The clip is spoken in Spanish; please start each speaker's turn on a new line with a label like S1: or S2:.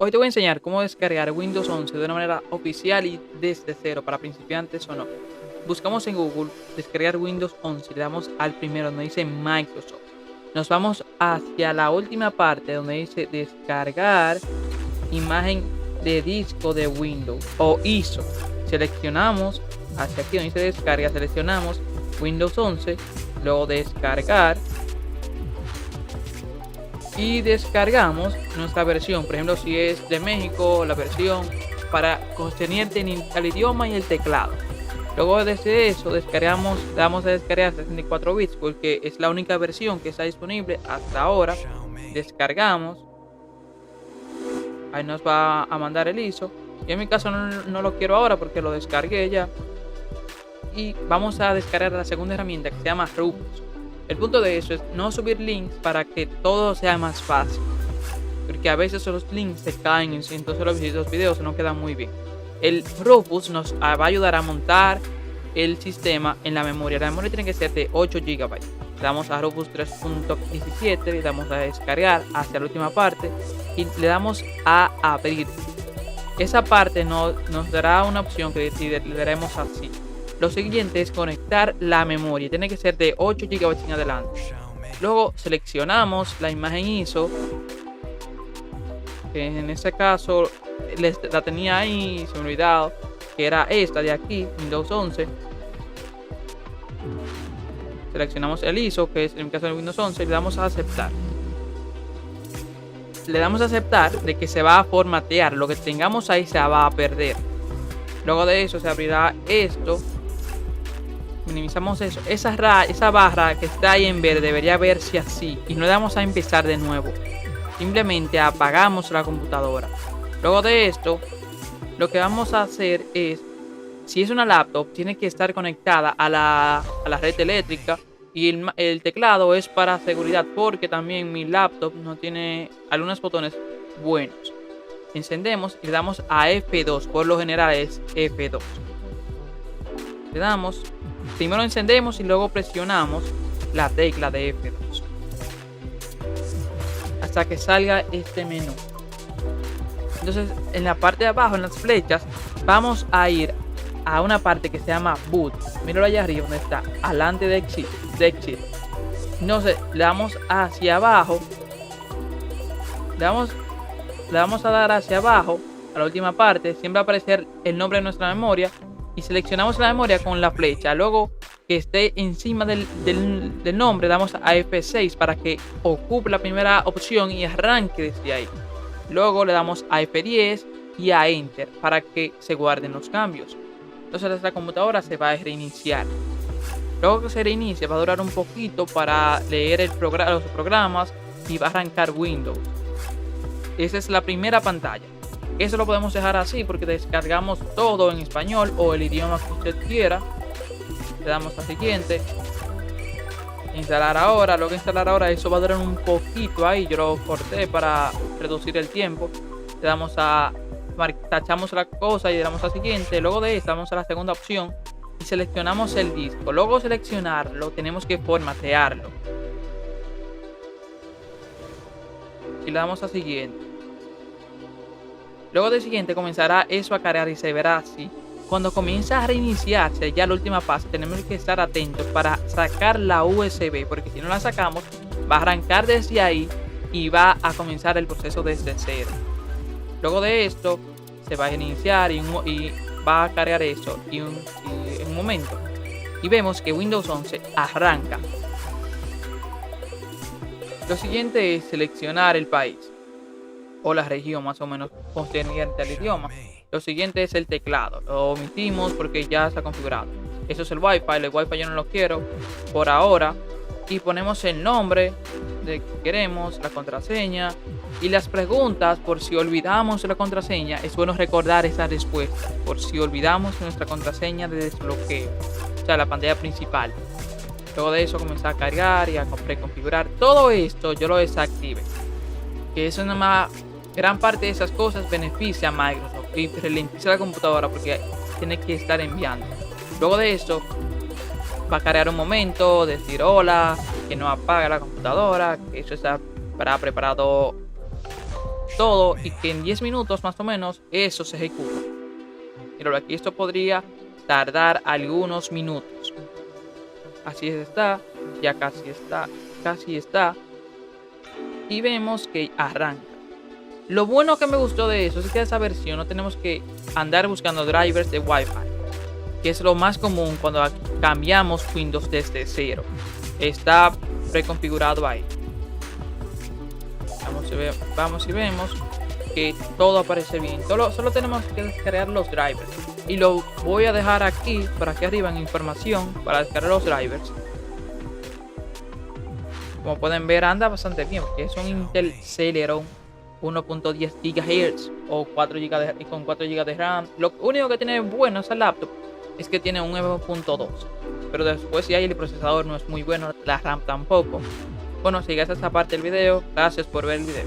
S1: Hoy te voy a enseñar cómo descargar Windows 11 de una manera oficial y desde cero para principiantes o no. Buscamos en Google descargar Windows 11 y le damos al primero donde dice Microsoft. Nos vamos hacia la última parte donde dice descargar imagen de disco de Windows o ISO. Seleccionamos hacia aquí donde dice descarga, seleccionamos Windows 11, luego descargar y descargamos nuestra versión. Por ejemplo, si es de México, la versión para concerniente al idioma y el teclado. Luego de eso descargamos, le damos a descargar 64 bits porque es la única versión que está disponible hasta ahora. Descargamos, ahí nos va a mandar el ISO. Y en mi caso no lo quiero ahora porque lo descargué ya. Y vamos a descargar la segunda herramienta que se llama Rufus. El punto de eso es no subir links para que todo sea más fácil. Porque a veces los links se caen, entonces los videos no quedan muy bien. El Rufus nos va a ayudar a montar el sistema en la memoria. La memoria tiene que ser de 8 GB. Le damos a Rufus 3.17, le damos a descargar hacia la última parte y le damos a abrir. Esa parte nos dará una opción que le daremos así. Lo siguiente es conectar la memoria. Tiene que ser de 8 GB en adelante. Luego seleccionamos la imagen ISO. Que en este caso la tenía ahí, se me ha olvidado. Que era esta de aquí, Windows 11. Seleccionamos el ISO, que es en el caso de Windows 11. Y le damos a aceptar. Le damos a aceptar de que se va a formatear. Lo que tengamos ahí se va a perder. Luego de eso se abrirá esto. Minimizamos eso. Esa barra que está ahí en verde debería verse así. Y no le damos a empezar de nuevo. Simplemente apagamos la computadora. Luego de esto, lo que vamos a hacer es, si es una laptop, tiene que estar conectada a la red eléctrica. Y el teclado es para seguridad, porque también mi laptop no tiene algunos botones buenos. Encendemos y le damos a F2. Por lo general es F2. Le damos. Primero encendemos y luego presionamos la tecla de F2 hasta que salga este menú. Entonces en la parte de abajo, en las flechas, vamos a ir a una parte que se llama Boot. Míralo allá arriba donde está, adelante de Exit. Entonces le damos hacia abajo. Le vamos a dar hacia abajo a la última parte. Siempre va a aparecer el nombre de nuestra memoria. Y seleccionamos la memoria con la flecha. Luego que esté encima del nombre, damos a F6 para que ocupe la primera opción y arranque desde ahí. Luego le damos a F10 y a Enter para que se guarden los cambios. Entonces nuestra computadora se va a reiniciar. Luego que se reinicie va a durar un poquito para leer los programas y va a arrancar Windows. Esa es la primera pantalla. Eso lo podemos dejar así porque descargamos todo en español o el idioma que usted quiera. Le damos a siguiente. Instalar ahora. Luego instalar ahora, eso va a durar un poquito ahí. Yo lo corté para reducir el tiempo. Le damos a tachamos la cosa y le damos a siguiente. Luego de esto vamos a la segunda opción y seleccionamos el disco. Luego seleccionarlo tenemos que formatearlo. Y le damos a siguiente. Luego de siguiente comenzará eso a cargar y se verá así. Cuando comienza a reiniciarse ya la última fase, tenemos que estar atentos para sacar la USB, porque si no la sacamos va a arrancar desde ahí y va a comenzar el proceso desde cero. Luego de esto se va a iniciar y va a cargar eso en un momento. Y vemos que Windows 11 arranca. Lo siguiente es seleccionar el país o la región más o menos concerniente al idioma. Lo siguiente es el teclado. Lo omitimos porque ya está configurado. Eso es el Wi-Fi. El Wi-Fi yo no lo quiero por ahora. Y ponemos el nombre de que queremos, la contraseña y las preguntas. Por si olvidamos la contraseña, es bueno recordar esa respuesta. Por si olvidamos nuestra contraseña de desbloqueo, o sea, la pantalla principal. Luego de eso comenzar a cargar y a preconfigurar. Todo esto yo lo desactive. Que eso nada más, gran parte de esas cosas beneficia a Microsoft y ralentiza la computadora porque tiene que estar enviando. Luego de esto va a cargar un momento, decir hola, que no apaga la computadora, que eso está preparado todo y que en 10 minutos más o menos eso se ejecuta. Pero aquí esto podría tardar algunos minutos. Así está, ya casi está. Y vemos que arranca. Lo bueno que me gustó de eso es que esa versión no tenemos que andar buscando drivers de Wi-Fi, que es lo más común cuando cambiamos Windows desde cero. Está preconfigurado ahí. Vamos y vemos que todo aparece bien. Solo tenemos que descargar los drivers. Y lo voy a dejar aquí, por aquí arriba en información, para descargar los drivers. Como pueden ver, anda bastante bien, porque es un Intel Celeron 1.10 GHz o 4 GB con 4 GB de RAM. Lo único que tiene bueno esa laptop es que tiene un 9.2, pero después si hay el procesador no es muy bueno, la RAM tampoco. Bueno, si llegaste a esta parte del video, gracias por ver el video.